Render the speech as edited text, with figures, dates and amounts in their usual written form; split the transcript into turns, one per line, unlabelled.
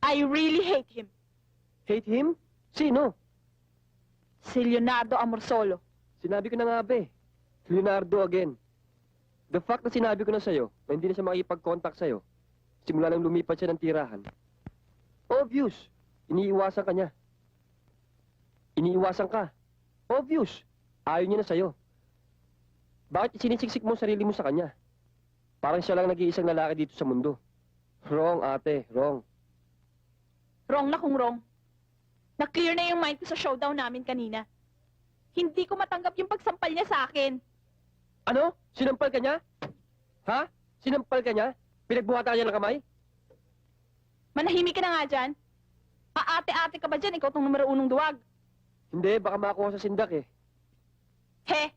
I really hate him.
Hate him? Sino?
Si Leonardo Amorsolo.
Sinabi ko na nga ba eh. Leonardo again. The fact na sinabi ko na sa'yo na hindi na siya makikipag-contact sa'yo, simula nang lumipat siya ng tirahan. Obvious. Iniiwasan ka niya. Iniiwasan ka. Obvious. Ayaw niya na sa'yo. Bakit sinisiksik mo ang sarili mo sa kanya? Parang siya lang nag-iisang lalaki dito sa mundo. Wrong, ate. Wrong.
Wrong na kung wrong. Na-clear na yung mind ko sa showdown namin kanina. Hindi ko matanggap yung pagsampal niya sa akin.
Ano? Sinampal ka niya? Ha? Sinampal ka niya? Pinagbuhatan ka niya ng kamay?
Manahimik ka na nga dyan. Aate-ate ka ba dyan? Ikaw tong numero unong duwag.
Hindi, baka makuha sa sindak eh.
He,